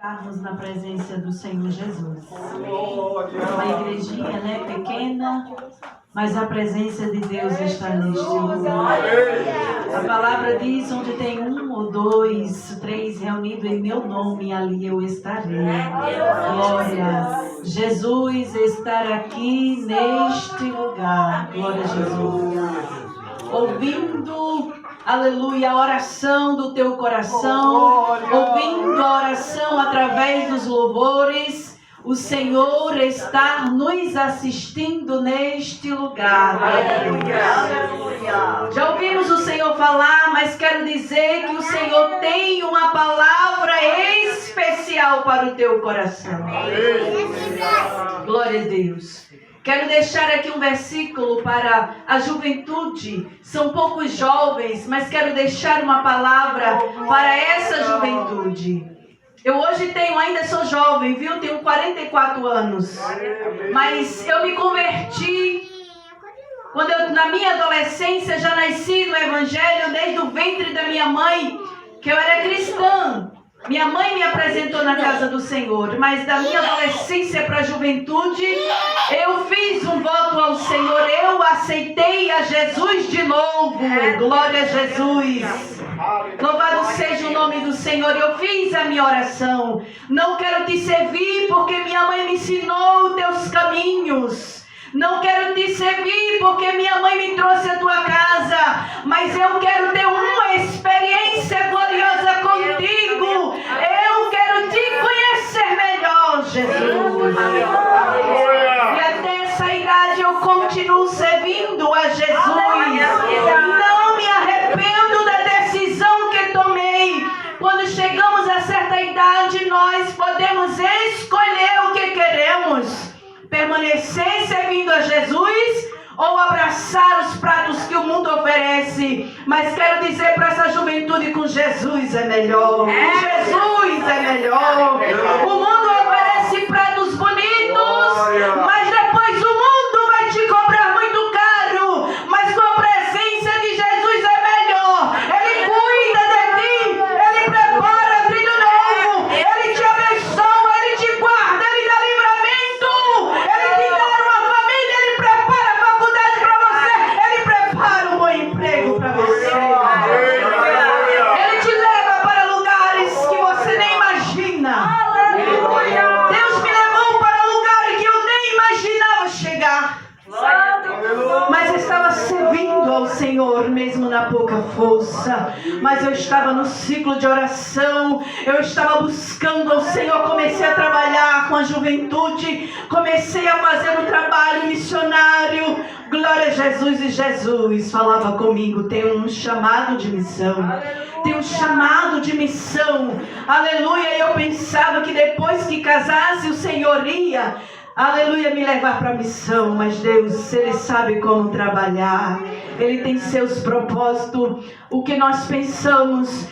Estarmos na presença do Senhor Jesus. Uma igrejinha, pequena, mas a presença de Deus está neste lugar. A palavra diz: onde tem 1 ou 2, 3 reunidos em meu nome, ali eu estarei. Glória. Jesus estar aqui neste lugar. Glória a Jesus. Ouvindo, aleluia, a oração do teu coração, ouvindo a oração através dos louvores, o Senhor está nos assistindo neste lugar. Aleluia. Já ouvimos o Senhor falar, mas quero dizer que o Senhor tem uma palavra especial para o teu coração. Glória a Deus. Quero deixar aqui um versículo para a juventude. São poucos jovens, mas quero deixar uma palavra para essa juventude. Eu hoje ainda sou jovem, viu? Tenho 44 anos. Mas eu me converti quando na minha adolescência já nasci no Evangelho, desde o ventre da minha mãe, que eu era cristã. Minha mãe me apresentou na casa do Senhor, mas da minha adolescência para a juventude, eu fiz um voto ao Senhor, eu aceitei a Jesus de novo. Glória a Jesus. Louvado seja o nome do Senhor. Eu fiz a minha oração. Não quero te servir porque minha mãe me ensinou os teus caminhos. Não quero te servir porque minha mãe me trouxe à tua casa, mas eu quero ter uma experiência gloriosa contigo. Eu quero te conhecer melhor, Jesus. E até essa idade eu continuo servindo a Jesus. Não me arrependo da decisão que tomei. Quando chegamos a certa idade, nós podemos escolher o que queremos. Permanecer servindo a Jesus ou abraçar os pratos que o mundo oferece. Mas quero dizer para essa juventude: com Jesus é melhor. Com Jesus é melhor. O mundo oferece pratos bonitos, mas depois o mundo vai te cobrar muito caro. Mas com a presença de Jesus é melhor. Ele cuida de ti, ele prepara trilho novo, ele te abençoa, ele te guarda, ele dá livramento, ele te dá uma família, ele prepara a faculdade para você, ele prepara um bom emprego para você. Ele te leva para lugares que você nem imagina. Deus me levou para lugares que eu nem imaginava chegar. Mas eu estava servindo ao Senhor mesmo na pouca força. Mas eu estava no ciclo de oração. Eu estava buscando ao Senhor. Comecei a trabalhar com a juventude. Comecei a fazer um trabalho missionário. Glória a Jesus. E Jesus falava comigo: tem um chamado de missão. Tem um chamado de missão. Aleluia. E eu pensava que depois que casasse o Senhor ia, aleluia, me levar para a missão. Mas Deus, Ele sabe como trabalhar. Ele tem seus propósitos. O que nós pensamos,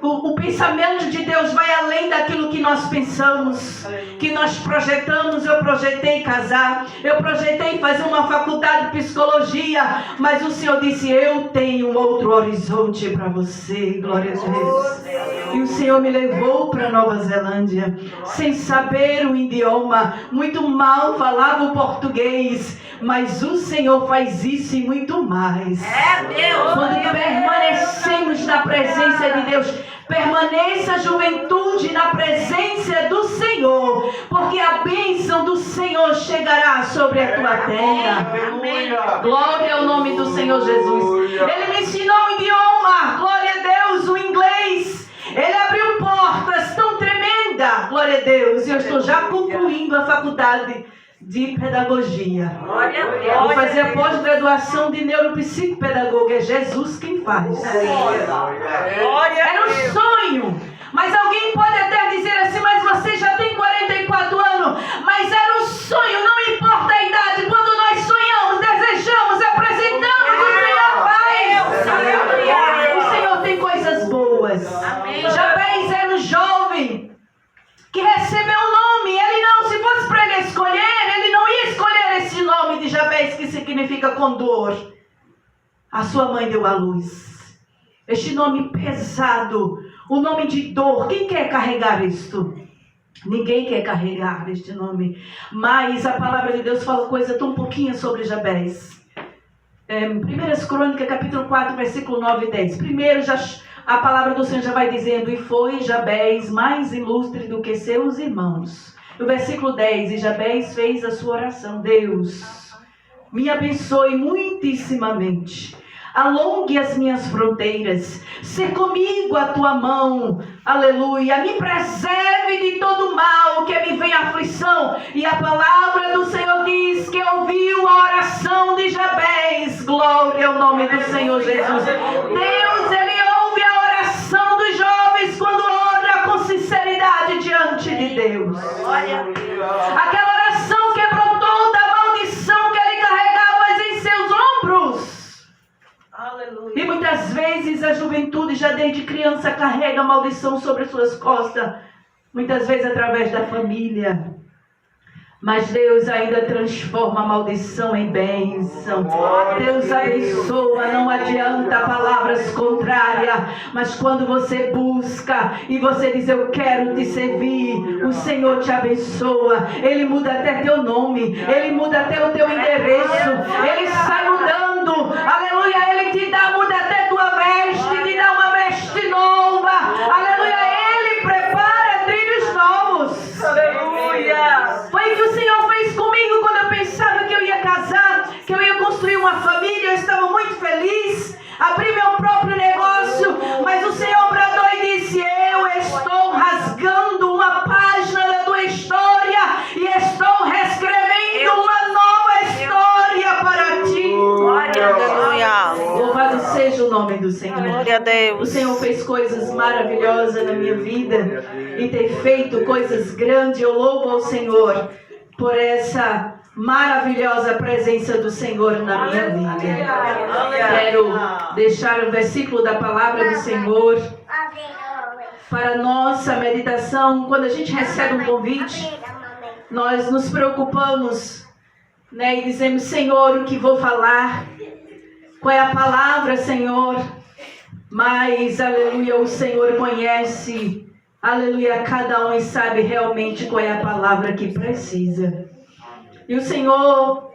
o pensamento de Deus vai além daquilo que nós pensamos, que nós projetamos. Eu projetei casar, eu projetei fazer uma faculdade de psicologia, mas o Senhor disse: eu tenho um outro horizonte para você. Glória a Deus. E o Senhor me levou para Nova Zelândia, sem saber o idioma, muito mal falava o português, mas o Senhor faz isso e muito mais. Quando permanecemos na presença de Deus, permaneça a juventude na presença do Senhor, porque a bênção do Senhor chegará sobre a tua terra. Glória ao nome do Senhor Jesus. Ele me ensinou o idioma, glória a Deus, o inglês. Ele abriu portas tão tremendas, glória a Deus. E eu estou já concluindo a faculdade de pedagogia. Vou fazer a pós-graduação de neuropsicopedagoga. É Jesus quem faz. Era um sonho. Mas alguém pode até dizer assim: mas você já tem 44 anos. Mas era um sonho, não importa a idade. Quando nós sonhamos, desejamos, apresentamos, o Senhor faz. O Senhor tem coisas boas. Jabez era um jovem que recebeu um nome. Ele não, se fosse para ele escolher, ele não ia escolher esse nome de Jabez, que significa com dor. A sua mãe deu à luz este nome pesado, O nome de dor. Quem quer carregar isto? Ninguém quer carregar este nome. Mas a palavra de Deus fala coisa tão pouquinho sobre Jabez. 1 Crônicas, capítulo 4, versículo 9 e 10. Primeiro, a palavra do Senhor já vai dizendo: e foi Jabez mais ilustre do que seus irmãos. No versículo 10, e Jabez fez a sua oração: Deus, me abençoe muitíssimamente. Alongue as minhas fronteiras, se comigo a tua mão, aleluia, me preserve de todo mal, que me venha aflição. E a palavra do Senhor diz que ouviu a oração de Jabez. Glória ao nome do Senhor Jesus. Deus, Ele ouve a oração dos jovens quando ora com sinceridade diante de Deus. Aquela oração quebrou toda a maldição que Ele carregava em seus ombros. Aleluia. E muitas vezes a juventude já desde criança carrega maldição sobre suas costas. Muitas vezes através da família. Mas Deus ainda transforma a maldição em bênção. Deus abençoa, não adianta palavras contrárias. Mas quando você busca e você diz: eu quero te servir, o Senhor te abençoa. Ele muda até teu nome, Ele muda até o teu endereço, Ele sai mudando. Aleluia, Ele te dá, muda até tua veste, te dá uma veste nova. Aleluia, Ele prepara trilhos novos. Aleluia. Foi o que o Senhor fez comigo quando eu pensava que eu ia casar, que eu ia construir uma família. Eu estava muito feliz, abri meu próprio negócio, mas o Senhor bradou e disse: eu estou rasgando uma página da tua história e estou reescrevendo uma nova história para ti. Aleluia. Louvado seja o nome do Senhor. Glória a Deus. O Senhor fez coisas maravilhosas na minha vida e tem feito coisas grandes. Eu louvo ao Senhor por essa maravilhosa presença do Senhor na minha vida. Quero deixar o versículo da palavra do Senhor para nossa meditação. Quando a gente recebe um convite, nós nos preocupamos, e dizemos: Senhor, o que vou falar? Qual é a palavra, Senhor? Mas, aleluia, o Senhor conhece, aleluia, cada um e sabe realmente qual é a palavra que precisa. E o Senhor,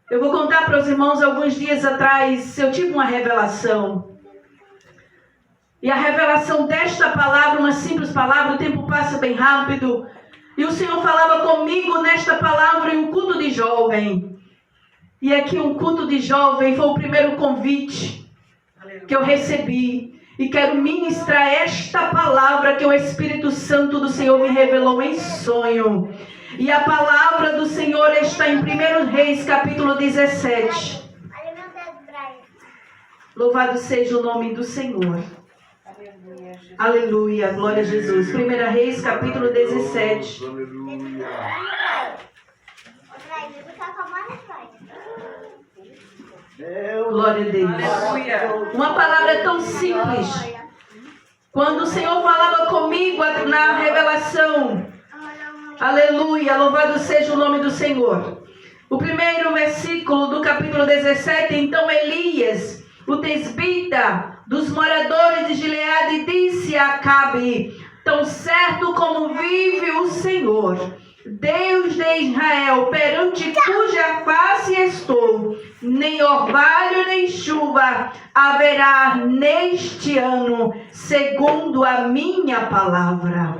eu vou contar para os irmãos, alguns dias atrás, eu tive uma revelação. E a revelação desta palavra, uma simples palavra, o tempo passa bem rápido. E o Senhor falava comigo nesta palavra em um culto de jovem. E aqui um culto de jovem foi o primeiro convite que eu recebi. E quero ministrar esta palavra que o Espírito Santo do Senhor me revelou em sonho. E a palavra do Senhor está em 1 Reis, capítulo 17. Louvado seja o nome do Senhor. Aleluia, glória a Jesus. 1 Reis, capítulo 17. Glória a Deus. Uma palavra tão simples. Quando o Senhor falava comigo na revelação, aleluia, louvado seja o nome do Senhor. O primeiro versículo do capítulo 17. Então Elias, o tesbita dos moradores de Gileade, disse a Acabe: tão certo como vive o Senhor, Deus de Israel, perante cuja face estou, nem orvalho nem chuva haverá neste ano, segundo a minha palavra.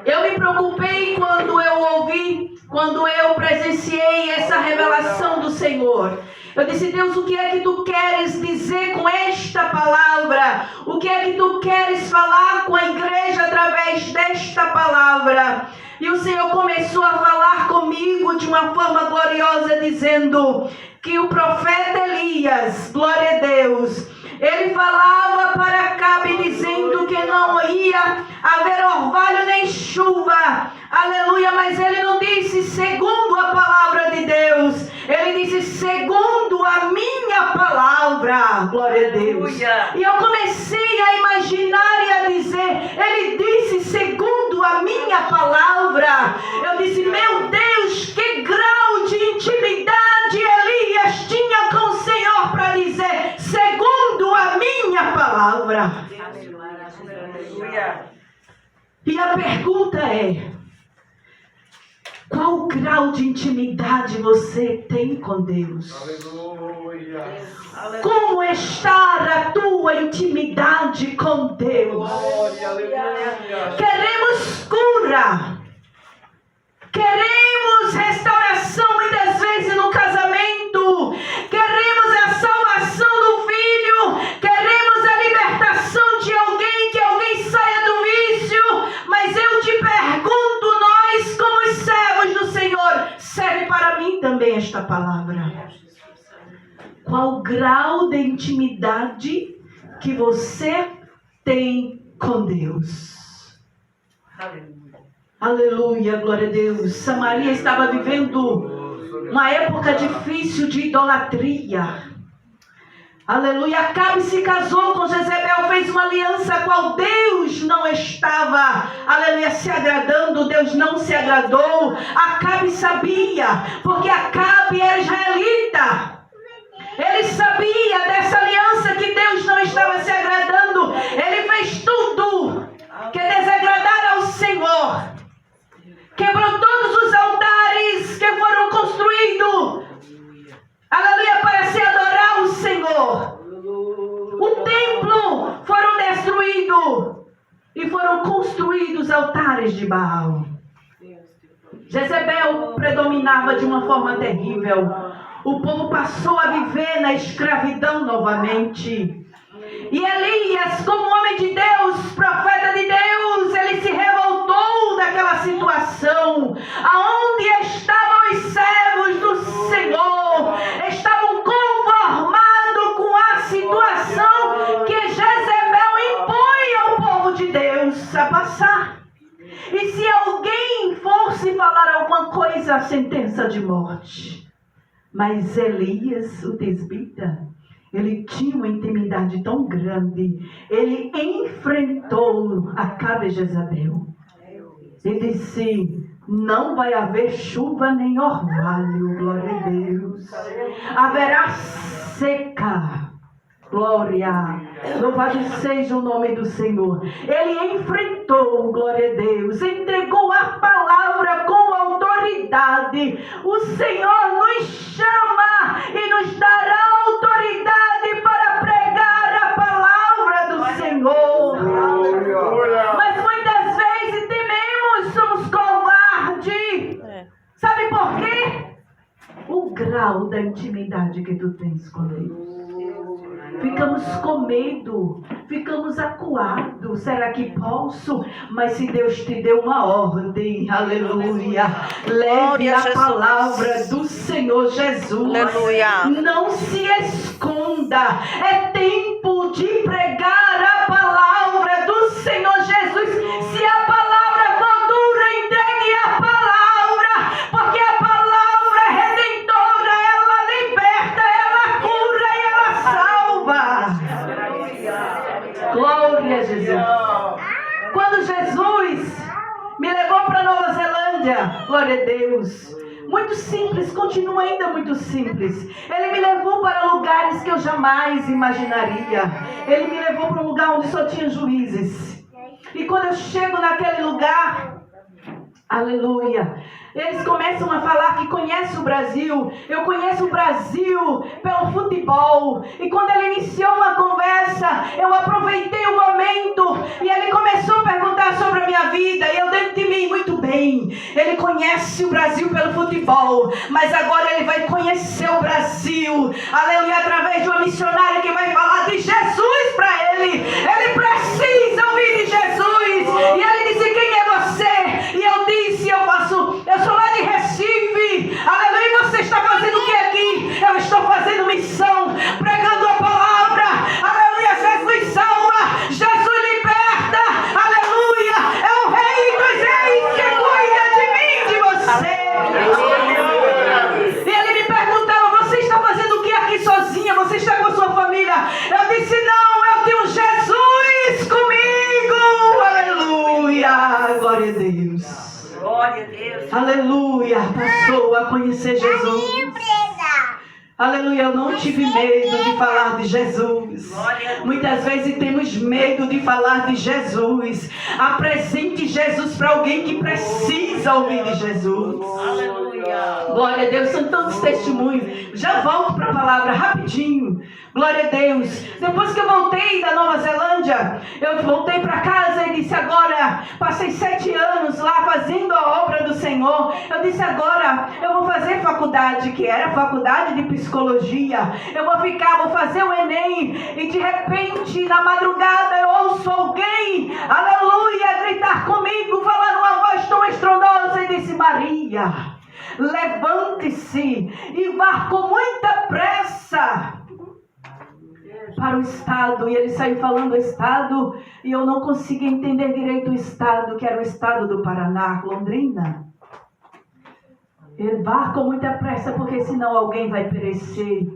Eu me preocupei quando eu ouvi, quando eu presenciei essa revelação do Senhor. Eu disse: Deus, o que é que tu queres dizer com esta palavra? O que é que tu queres falar com a igreja através desta palavra? E o Senhor começou a falar comigo de uma forma gloriosa, dizendo que o profeta Elias, glória a Deus, ele falava para Acabe dizendo que não ia haver orvalho nem chuva, aleluia, mas ele não disse segundo a palavra de Deus, ele disse segundo a minha palavra, glória a Deus. E eu comecei a imaginar e a dizer, ele disse segundo a minha palavra. Eu disse: meu Deus, que grau de intimidade Elias tinha com o Senhor para dizer segundo a minha palavra. a pergunta é: qual grau de intimidade você tem com Deus? Aleluia. Como está a tua intimidade com Deus? Glória, aleluia. Queremos cura. Queremos restauração muitas vezes no casamento. Queremos a salvação do filho. Queremos a libertação de alguém, que alguém saia do vício. Mas eu te pergunto, nós como servos do Senhor, serve para mim também esta palavra. Qual o grau de intimidade que você tem com Deus? Aleluia, glória a Deus. Samaria estava vivendo uma época difícil de idolatria. Aleluia. Acabe se casou com Jezebel, fez uma aliança a qual Deus não estava, aleluia, se agradando. Deus não se agradou. Acabe sabia, porque Acabe era israelita. Ele sabia dessa aliança que Deus não estava se agradando. Ele fez tudo que desagradar ao Senhor. Quebrou todos os altares que foram construídos, aleluia, para se adorar o Senhor. O templo foram destruídos e foram construídos altares de Baal. Jezebel predominava de uma forma terrível. O povo passou a viver na escravidão novamente. E Elias, como homem de Deus, profeta de Deus, ele se revoltou daquela situação, aonde estavam os servos do Senhor, estavam conformados com a situação que Jezebel impõe ao povo de Deus a passar. E se alguém fosse falar alguma coisa, a sentença de morte. Mas Elias, o tesbita, ele tinha uma intimidade tão grande. Ele enfrentou Acabe e Jezabel. Ele disse: não vai haver chuva nem orvalho, glória a Deus. Haverá seca, glória. Louvado seja o nome do Senhor. Ele enfrentou, glória a Deus. Entregou a palavra com autoridade. O Senhor nos chama e nos dará autoridade para pregar a palavra do Senhor. Mas muitas vezes tememos, somos covardes. Sabe por quê? O grau da intimidade que tu tens com Deus. Ficamos com medo, ficamos acuados. Será que posso? Mas se Deus te deu uma ordem, aleluia, leve a palavra do Senhor Jesus. Aleluia. Não se esconda. É tempo de pregar a palavra do Senhor Jesus. Se a palavra for dura, entregue a palavra, porque a palavra é redentora, ela liberta, ela cura e ela salva. Glória a Jesus. Quando Jesus me levou para Nova Zelândia, glória a Deus, muito simples, continua ainda muito simples. Ele me levou para lugares que eu jamais imaginaria. Ele me levou para um lugar onde só tinha juízes. E quando eu chego naquele lugar, aleluia, eles começam a falar que conhecem o Brasil. Eu conheço o Brasil pelo futebol. E quando ele iniciou uma conversa, eu aproveitei o momento e ele começou a perguntar sobre a minha vida. E eu dentro de mim, muito bem, ele conhece o Brasil pelo futebol, mas agora ele vai conhecer o Brasil, aleluia, através de uma missionária que vai falar de Jesus para ele. Ele precisa ouvir de Jesus. E ele disse: quem é você? E eu disse: eu sou lá de Recife. Aleluia. E você está fazendo o que aqui? Eu estou fazendo missão, pregando a palavra. Aleluia. Jesus salva, Jesus liberta. Aleluia. É o Rei dos Reis que cuida de mim, de você. E ele me perguntava: você está fazendo o que aqui sozinha? Você está com a sua família? Eu disse: não, eu tenho Jesus comigo. Aleluia. Glória a Deus. Glória a Deus. Aleluia. Passou a conhecer Jesus. Aleluia, eu não tive medo de falar de Jesus. Muitas vezes temos medo de falar de Jesus. Apresente Jesus para alguém que precisa ouvir de Jesus. Aleluia. Glória a Deus, são tantos testemunhos. Já volto para a palavra rapidinho. Glória a Deus. Depois que eu voltei da Nova Zelândia, eu voltei para casa e disse: agora, passei 7 anos lá fazendo a obra do Senhor. Eu disse: agora eu vou fazer faculdade, que era faculdade de psicologia. Eu vou fazer o Enem. E de repente, na madrugada, eu ouço alguém, aleluia, gritar comigo, falando uma voz tão estrondosa, e disse: Maria, levante-se e vá com muita pressa para o estado. E ele saiu falando o estado, e eu não conseguia entender direito o estado, que era o estado do Paraná, Londrina. Ele vá com muita pressa, porque senão alguém vai perecer.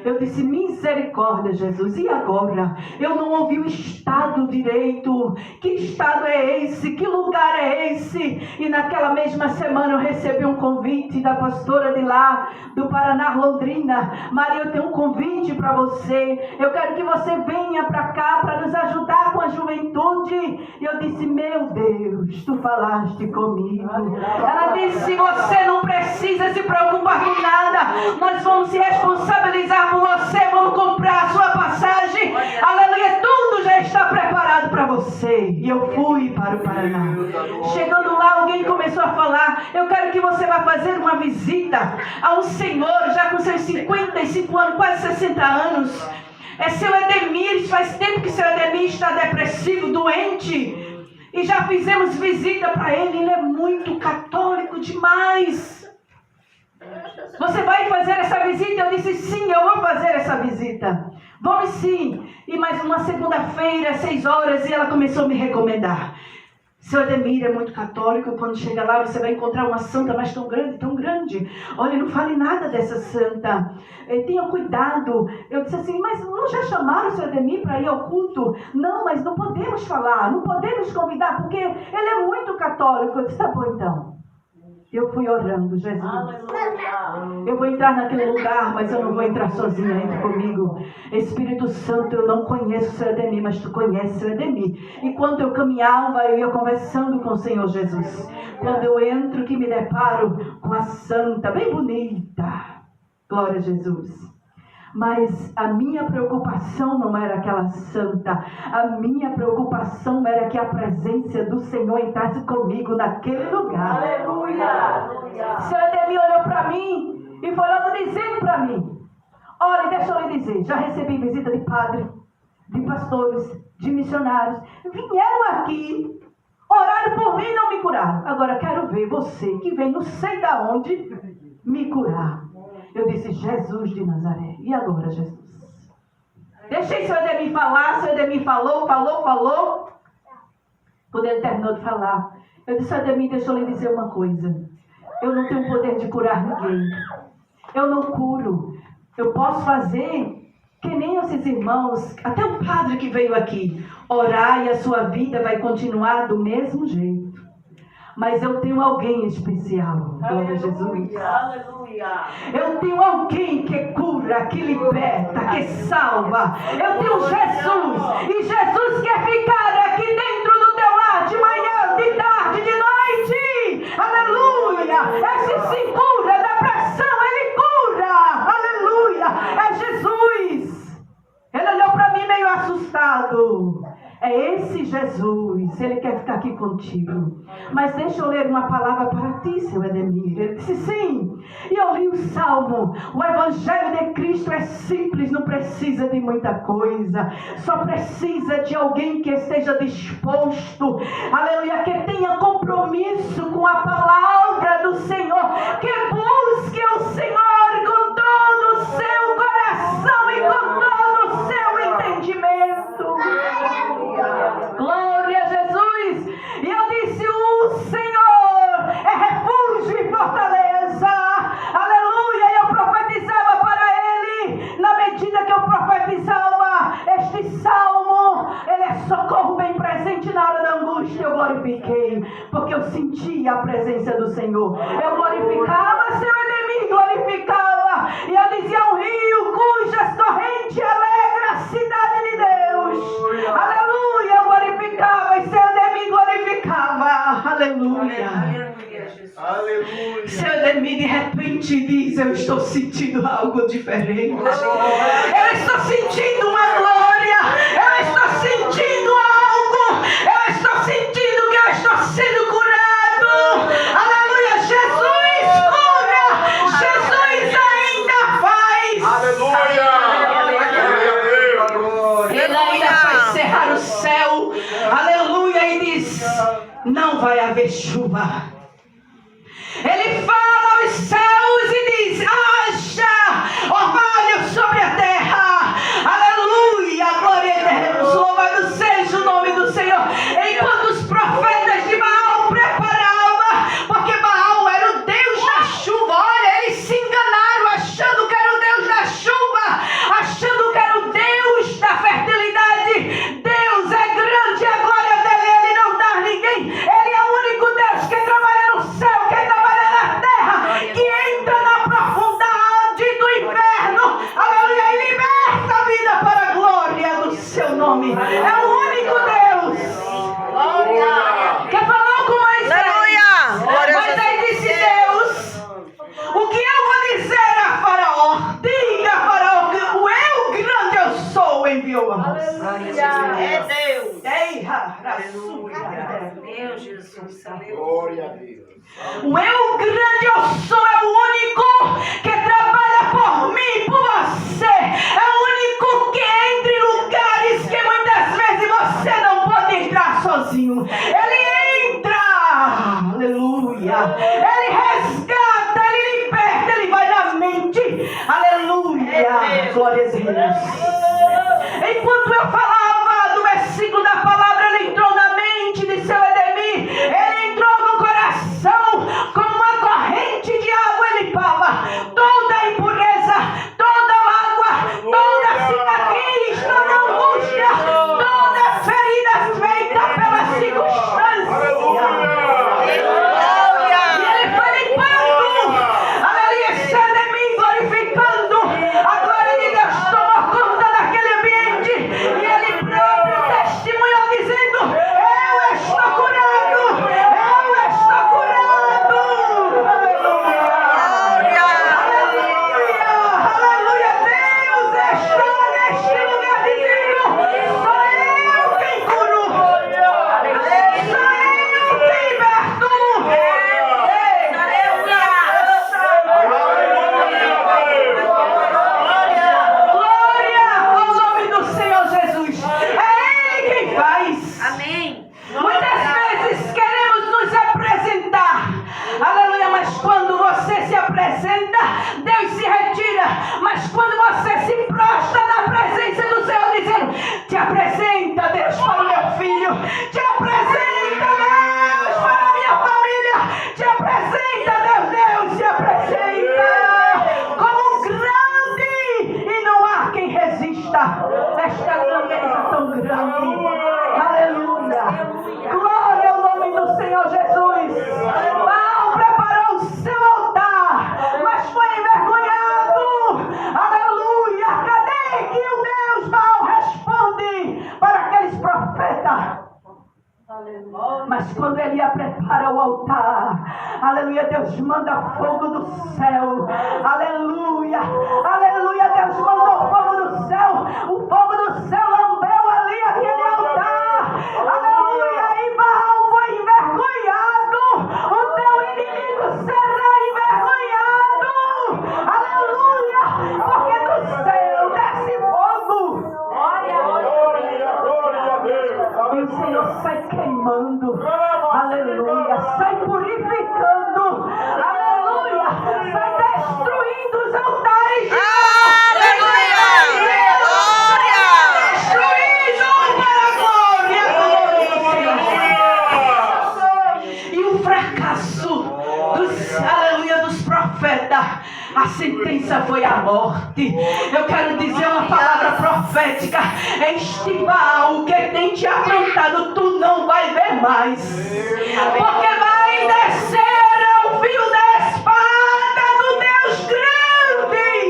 Eu disse: misericórdia, Jesus, e agora? Eu não ouvi o estado direito. Que estado é esse? Que lugar é esse? E naquela mesma semana eu recebi um convite da pastora de lá, do Paraná, Londrina. Maria, eu tenho um convite para você. Eu quero que você venha para cá para nos ajudar com a juventude. E eu disse: meu Deus, tu falaste comigo. Ela disse: você não precisa se preocupar com nada. Nós vamos se responsabilizar por você, vamos comprar a sua passagem. Aleluia, tudo já está preparado para você. E eu fui para o Paraná. Chegando lá, alguém começou a falar: eu quero que você vá fazer uma visita a um senhor já com seus 55 anos, quase 60 anos. É seu Edemir. Faz tempo que seu Edemir está depressivo, doente, e já fizemos visita para ele. Ele é muito católico demais. Você vai fazer essa visita? Eu disse: sim, eu vou fazer essa visita. Vamos sim. E mais uma segunda-feira, às 6 horas, e ela começou a me recomendar: seu Edemir é muito católico. Quando chega lá, você vai encontrar uma santa, mas tão grande, tão grande. Olha, não fale nada dessa santa. Tenha cuidado. Eu disse assim: mas não já chamaram o seu Edemir para ir ao culto? Não, mas não podemos falar, não podemos convidar, porque ele é muito católico. Eu disse: tá bom então. Eu fui orando: Jesus, eu vou entrar naquele lugar, mas eu não vou entrar sozinha, entre comigo. Espírito Santo, eu não conheço o seu Edemir, mas tu conheces o seu Edemir. Enquanto eu caminhava, eu ia conversando com o Senhor Jesus. Quando eu entro, que me deparo com a santa, bem bonita. Glória a Jesus. Mas a minha preocupação não era aquela santa. A minha preocupação era que a presença do Senhor entrasse comigo naquele lugar. Aleluia. O Senhor Edemir olhou para mim e foi logo dizendo para mim: olha, deixa eu lhe dizer, já recebi visita de padre, de pastores, de missionários. Vieram aqui, oraram por mim e não me curaram. Agora quero ver você que vem não sei de onde me curar. Eu disse: Jesus de Nazaré. E agora, Jesus? Deixei o seu Edemir falar. O seu Edemir falou. Quando ele terminou de falar, eu disse: Edemir, deixa eu lhe dizer uma coisa. Eu não tenho poder de curar ninguém. Eu não curo. Eu posso fazer que nem esses irmãos, até o padre que veio aqui, orar, e a sua vida vai continuar do mesmo jeito. Mas eu tenho alguém especial. Glória a Jesus. Aleluia. Eu tenho alguém que cura, que liberta, que salva. Eu tenho Jesus. E Jesus quer ficar aqui dentro do teu lar, de manhã, de tarde, de noite. Aleluia. Esse se cura da pressão, ele cura. Aleluia. É Jesus. Ele olhou para mim meio assustado. É esse Jesus, ele quer ficar aqui contigo. Mas deixa eu ler uma palavra para ti, seu Edemir. Ele disse: sim. E eu li o Salmo. O Evangelho de Cristo é simples, não precisa de muita coisa. Só precisa de alguém que esteja disposto, aleluia, que tenha compromisso com a palavra do Senhor, que busque o Senhor com todo o seu coração e com todo o seu entendimento. Glória a Jesus. E eu disse: o Senhor é refúgio e fortaleza. Aleluia. E eu profetizava para ele. Na medida que eu profetizava este salmo, ele é socorro bem presente na hora da angústia. Eu glorifiquei, porque eu sentia a presença do Senhor. Eu glorificava, seu Edemir glorificava. E eu dizia: um rio cujas correntes alegra a cidade de Deus. Aleluia. Eu glorificava e seu Ademir glorificava. Aleluia. Aleluia. Seu Ademir de repente diz: eu estou sentindo algo diferente. Eu estou sentindo uma glória. Eu estou sentindo algo. Eu estou sentindo que eu estou sendo curado. Aleluia. Jesus cura. Jesus ainda faz. Aleluia. Ele ainda faz cerrar o céu. Aleluia. E diz: não vai haver chuva. Ele fala aos céus e diz: haja orvalho sobre a terra. Aleluia, glória a Deus, louvado seja o nome do Senhor. Enquanto os profetas de Baal preparavam, porque Baal era o Deus da chuva. Olha, eles se enganaram achando que era o Deus da chuva, achando que era o Deus da fertilidade. Deus é grande, a glória dele, ele não dá a ninguém. Ele é o único Deus que trabalha no céu, que trabalha na terra, que entra na profundidade do inferno, aleluia, e liberta a vida para a glória do seu nome. É o único Deus. Quer falar com mais? Aleluia. Mas aí disse Deus: o que eu vou dizer a Faraó? Diga a Faraó que o eu grande eu sou enviou a voz. É Deus. Ei, Meu Jesus. Glória a Deus. o eu grande eu sou é o único que trabalha por mim e por você. É o único que entra em lugares que muitas vezes você não pode entrar sozinho. Ele entra, aleluia. Ele resgata, ele liberta, ele vai na mente. Aleluia, glória a Deus. Enquanto eu falava do versículo da palavra, ele entrou na mente de seu Ademir. Ele entrou no coração como uma corrente de água. Ele limpava toda a impureza, toda a mágoa, toda a cicatriz, toda a angústia, toda a ferida feita pela circunstância. E ele foi limpando, aleluia, seu Ademir glorificando. A glória de Deus tomou conta daquele ambiente. E ele próprio testemunhou dizendo: eu estou curado, eu estou curado. Aleluia, aleluia. Deus está neste lugar dizendo: sou eu quem curo, sou eu quem liberto. Glória ao nome do Senhor Jesus. É Ele quem faz. Amém. Muitas vezes queremos nos apresentar, aleluia, mas quando você se apresenta, Deus se retira. Mas quando você se prostra na presença do Senhor, dizendo: te apresenta, Deus, para o meu filho, te apresenta, Deus, para a minha família, te apresenta, Deus, te apresenta como um grande, e não há quem resista esta grandeza tão grande. Aleluia. Glória ao nome do Senhor Jesus. Baal preparou o seu altar, mas foi envergonhado. Aleluia. Cadê que o Deus Baal responde para aqueles profetas? Mas quando ele ia preparar o altar, aleluia, Deus manda fogo do céu. Aleluia, aleluia, Deus mandou fogo do céu. O fogo do céu lambeu ali aquele altar. Aleluia, e Baal foi envergonhado. O teu inimigo será envergonhado. Aleluia, porque do céu desce fogo. E o Senhor sai queimando, aleluia, sai purificando, aleluia, sai destruindo os altares de destruindo para a glória do Senhor. E o fracasso dos profetas, a sentença foi a morte. Eu quero dizer uma palavra profética: este Baal que tem te afrontado, tu não vai ver mais, porque vai descer ao fio da espada do Deus grande.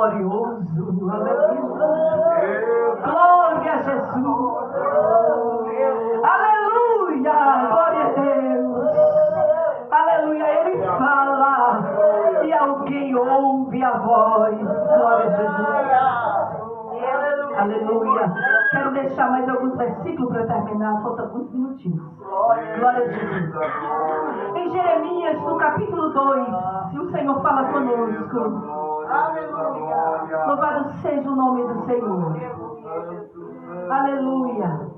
glorioso. Aleluia. Glória a Jesus. Aleluia. Glória a Deus. Aleluia. Ele fala e alguém ouve a voz. Glória a Jesus. Aleluia. Quero deixar mais alguns versículos para terminar. Falta alguns minutinhos. Glória a Jesus. Em Jeremias, no capítulo 2, o Senhor fala conosco. Aleluia. Louvado seja o nome do Senhor. Aleluia.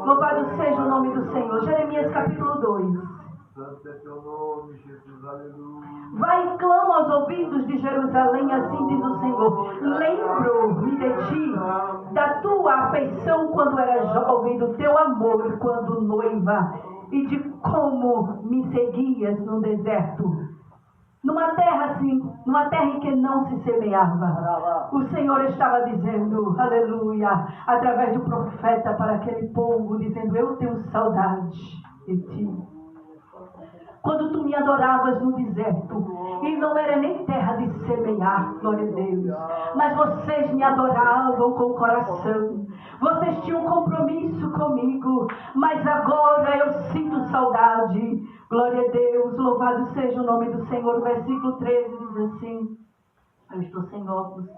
Louvado seja o nome do Senhor. Jeremias capítulo 2. Santo é teu nome, Jesus, aleluia. Vai e clama aos ouvidos de Jerusalém, assim diz o Senhor. Lembro-me de ti, da tua afeição quando era jovem, do teu amor quando noiva, e de como me seguias no deserto. Numa terra assim, numa terra em que não se semeava. O Senhor estava dizendo, aleluia, através do profeta para aquele povo, dizendo, eu tenho saudade de ti. Quando tu me adoravas no deserto, e não era nem terra de semear, glória a Deus, mas vocês me adoravam com o coração, vocês tinham compromisso comigo, mas agora eu sinto saudade, glória a Deus, louvado seja o nome do Senhor. O versículo 13 diz assim, eu estou sem óculos,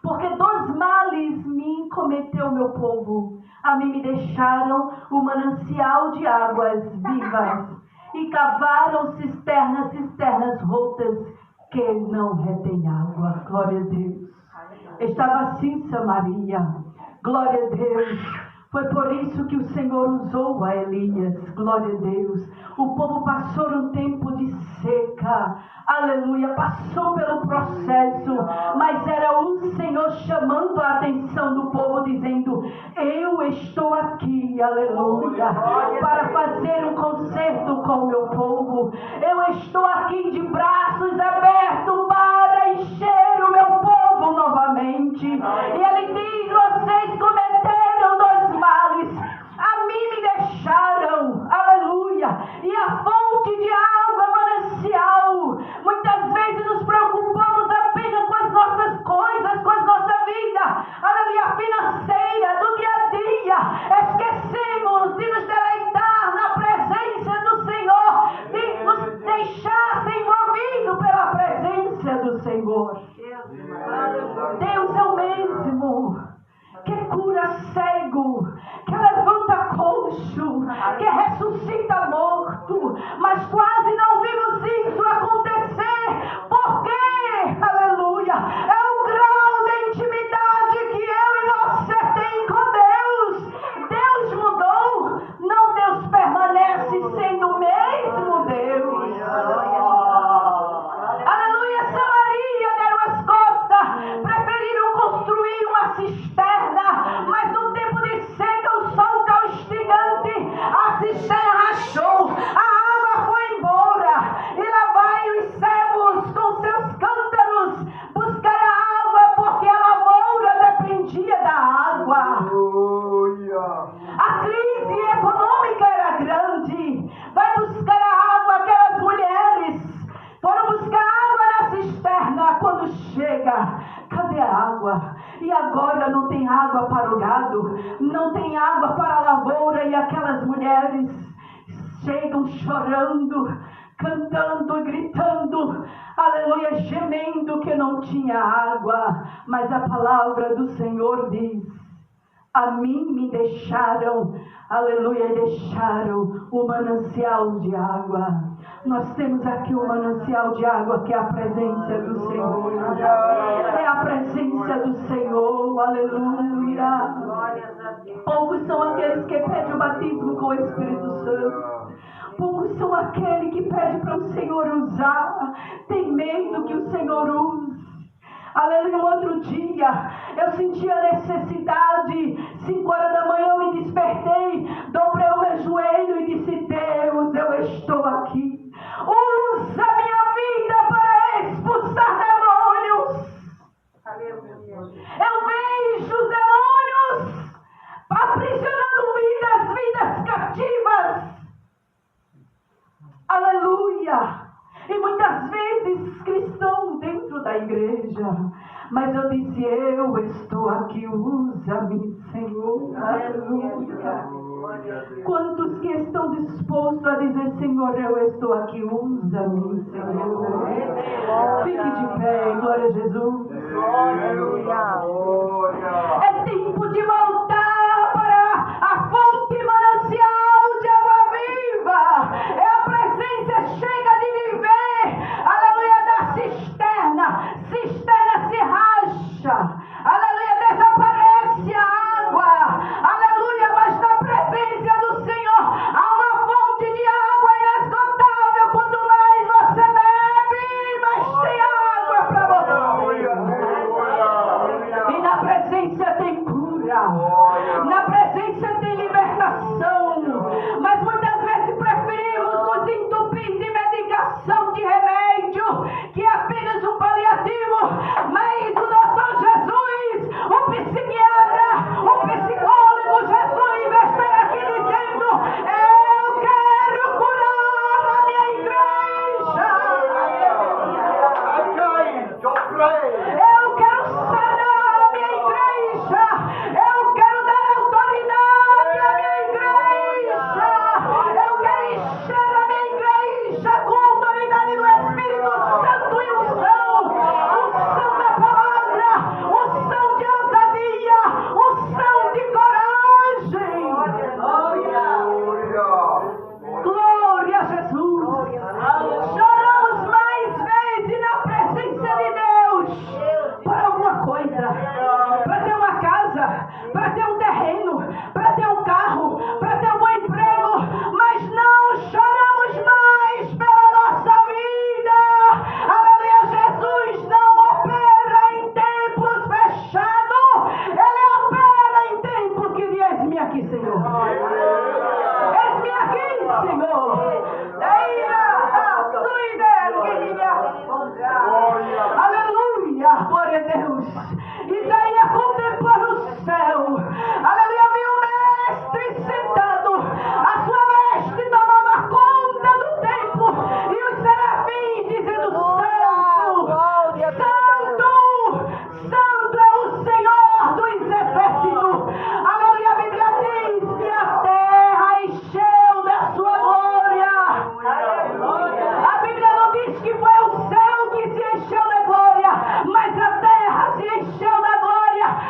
porque dos males me cometeu o meu povo, a mim me deixaram o manancial de águas vivas, e cavaram cisternas rotas que não retêm água. Glória a Deus. Estava assim Samaria. Glória a Deus. Foi por isso que o Senhor usou a Elias. Glória a Deus. O povo passou um tempo de seca. Aleluia. Passou pelo processo. Mas era o Senhor chamando a atenção do povo, dizendo, eu estou aqui. Aleluia. Para fazer um concerto com o meu povo. Eu estou aqui de braços abertos para encher o meu povo novamente. E ele diz, vocês cometeram dos males, a mim me deixaram, aleluia, e a fonte de água manancial. Muitas vezes nos preocupamos apenas com as nossas coisas, com a nossa vida, aleluia, financeira, do dia a dia. Esquecemos de nos deleitar na presença do Senhor, de nos deixar ser envolvido pela presença do Senhor. Deus é o mesmo que cura cego, que levanta coxo, que ressuscita morto, mas quase não vimos isso acontecer. Por quê? Aleluia! É o grau de intimidade que eu e você tem com Deus. Deus mudou, não, Deus permanece sendo o mesmo Deus. Aleluia! Samaria deram as costas, preferiram construir uma cisterna, mas no tempo de seca o sol castigante, a cisterna rachou, a água foi embora, e lá vai os servos com seus cântaros buscar a água, porque a lavoura dependia da água. A crise econômica era grande. Vai buscar a água. Aquelas mulheres foram buscar água na cisterna. Quando chega, cadê a água? E agora não tem água para o gado, não tem água para a lavoura. E aquelas mulheres chegam chorando, cantando, gritando, aleluia, gemendo que não tinha água. Mas a palavra do Senhor diz, a mim me deixaram, aleluia, deixaram o manancial de água. Nós temos aqui o manancial de água, que é a presença do Senhor. É a presença do Senhor, aleluia. Poucos são aqueles que pedem o batismo com o Espírito Santo. Poucos são aqueles que pedem para o Senhor usar. Tem medo que o Senhor use. Aleluia. Um outro dia eu senti a necessidade, 5 horas da manhã eu me despertei, dobrei o meu joelho e disse, Deus, eu estou aqui. Usa minha vida para expulsar demônios. Aleluia. Eu vejo os demônios aprisionando vidas cativas. Aleluia. E muitas vezes cristãos dentro da da igreja. Mas eu disse, eu estou aqui, usa-me, Senhor. Aleluia. Quantos que estão dispostos a dizer, Senhor, eu estou aqui, usa-me, Senhor. Fique de pé, glória a Jesus. É tempo de voltar para a fonte manancial de água viva. É a presença chega de viver, aleluia, da cisterna. Cisterna se racha, aleluia, desaparece a água, aleluia, mas na presença do Senhor há uma fonte de água inesgotável. Quanto mais você bebe, mais tem água para você. E na presença tem cura, na presença tem libertação. Mas muitas vezes preferimos nos entupir de medicação, de remédio, que é apenas um paliativo. Mas o doutor Jesus, o psiquiatra, o psicólogo Jesus vai estar aqui dizendo, eu quero curar a minha igreja. Eu creio.